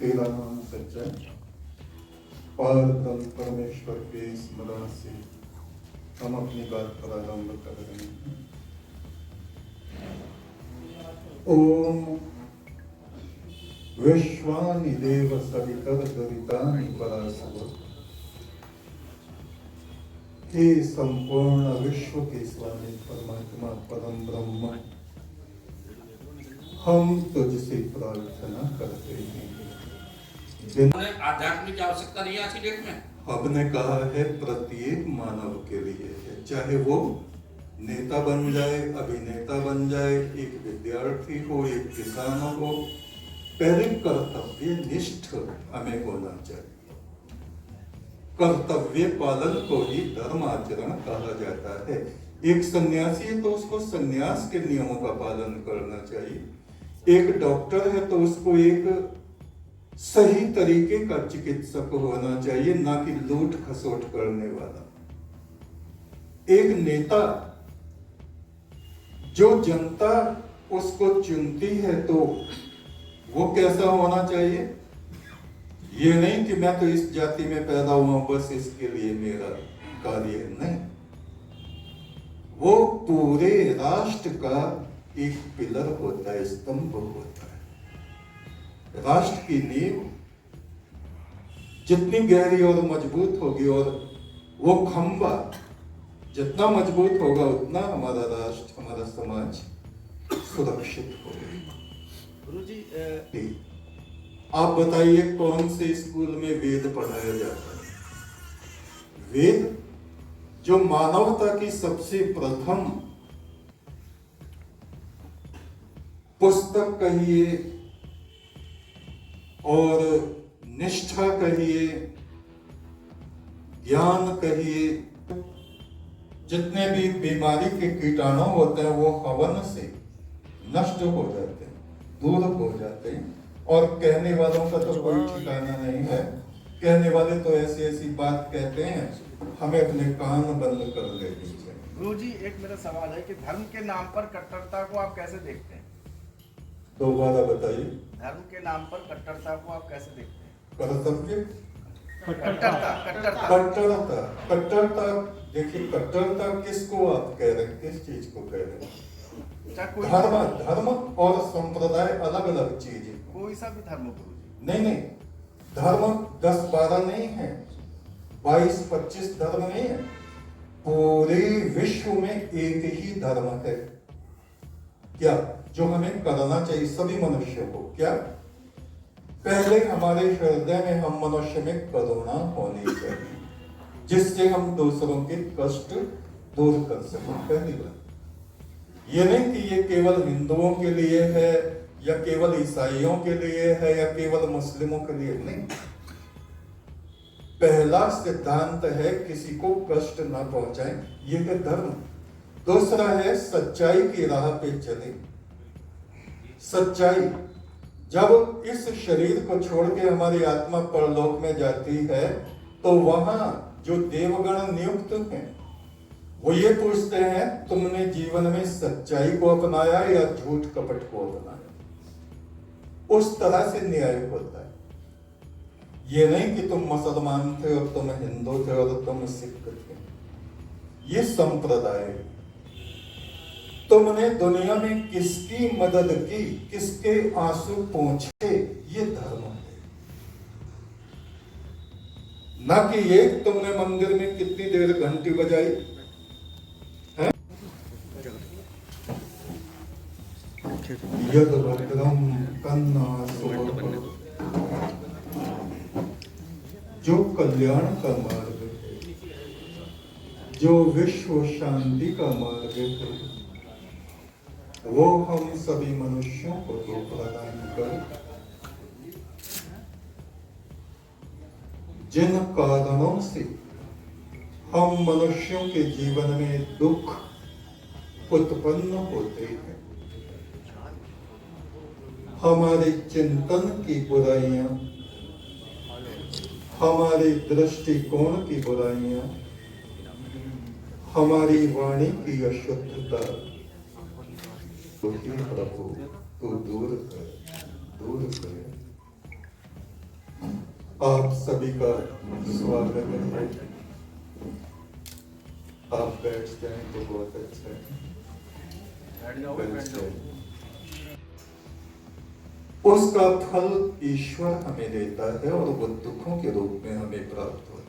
तेरा नाम सच्चा है। और परमेश्वर के स्मरण से हम अपनी बात प्रारंभ कर रहे हैं। ओम विश्वानि देव सवितर दुरितानि पराशर। हे संपूर्ण विश्व के स्वामी परमात्मा परम ब्रह्म, हम तुझसे प्रार्थना करते हैं। आध्यात्मिक आवश्यकता नहीं है आज की डेट में। हमने कहा है प्रत्येक मानव के लिए है, चाहे वो नेता बन जाए, अभिनेता बन जाए, एक विद्यार्थी हो, एक किसान हो, पहले कर्तव्य निष्ठ हमें होना चाहिए। कर्तव्य पालन को ही धर्म आचरण कहा जाता है। एक सन्यासी है तो उसको सन्यास के नियमों का पालन करना चाहिए। एक डॉक्टर है तो उसको एक सही तरीके का चिकित्सक होना चाहिए, ना कि लूट खसोट करने वाला। एक नेता, जो जनता उसको चुनती है तो वो कैसा होना चाहिए? ये नहीं कि मैं तो इस जाति में पैदा हुआ बस इसके लिए मेरा कार्य नहीं। वो पूरे राष्ट्र का एक पिलर होता है, स्तंभ होता है। राष्ट्र की नींव जितनी गहरी और मजबूत होगी और वो खंबा जितना मजबूत होगा उतना हमारा राष्ट्र, हमारा समाज सुरक्षित होगा। गुरुजी, आप बताइए कौन से स्कूल में वेद पढ़ाया जाता है? वेद जो मानवता की सबसे प्रथम पुस्तक कहिए और निष्ठा कहिए, ज्ञान कहिए, जितने भी बीमारी के कीटाणु होते हैं वो हवन से नष्ट हो जाते हैं, दूर हो जाते हैं। और कहने वालों का तो कोई ठिकाना नहीं है। कहने वाले तो ऐसी ऐसी बात कहते हैं, हमें अपने कान बंद कर लेनी चाहिए। गुरुजी, एक मेरा सवाल है कि धर्म के नाम पर कट्टरता को आप कैसे देखते हैं? दोबारा बताइए। धर्म के नाम पर कट्टरता को आप कैसे देखते हैं? कर्तव्य कट्टरता कट्टरता कट्टरता देखिए, कट्टरता किसको आप कह रहे हैं? किस चीज को कह रहे हैं? धर्म और संप्रदाय अलग अलग चीज है। कोई सा भी धर्म गुरुजी? नहीं, धर्म 10-12 नहीं है, 22-25 धर्म नहीं है। पूरे विश्व में एक ही धर्म है। क्या जो हमें करना चाहिए सभी मनुष्यों को? क्या पहले हमारे हृदय में, हम मनुष्य में करुणा होनी चाहिए, जिससे हम दूसरों के कष्ट दूर कर सकें। पहली बात ये नहीं कि ये केवल हिंदुओं के लिए है या केवल ईसाइयों के लिए है या केवल मुस्लिमों के लिए, नहीं। पहला सिद्धांत है किसी को कष्ट ना पहुंचाएं, ये है धर्म। दूसरा है सच्चाई की राह पे चले। सच्चाई, जब इस शरीर को छोड़ के हमारी आत्मा परलोक में जाती है तो वहां जो देवगण नियुक्त हैं वो ये पूछते हैं, तुमने जीवन में सच्चाई को अपनाया या झूठ कपट को अपनाया? उस तरह से न्याय होता है। ये नहीं कि तुम मुसलमान थे और तुम हिंदू थे और तुम सिख थे। ये संप्रदाय है। तुमने दुनिया में किसकी मदद की, किसके आंसू पोंछे, ये धर्म है। ना कि ये तुमने मंदिर में कितनी देर घंटी बजाई है? यद भद्रम कन्नासुभग, जो कल्याण का मार्ग है, जो विश्व शांति का मार्ग है, वो हम सभी मनुष्यों को तो प्रदान कर। जिन कारणों से हम मनुष्यों के जीवन में दुख उत्पन्न होते हैं, हमारे चिंतन की बुराइयां, हमारे दृष्टिकोण की बुराइयां, हमारी वाणी की अशुद्धता, तो हे प्रभु तो दूर कर। आप सभी का स्वागत है। आप बैठ जाएं तो बहुत अच्छा है। बैठ जाएं। उसका फल ईश्वर हमें देता है और वो दुखों के रूप में हमें प्राप्त होता है।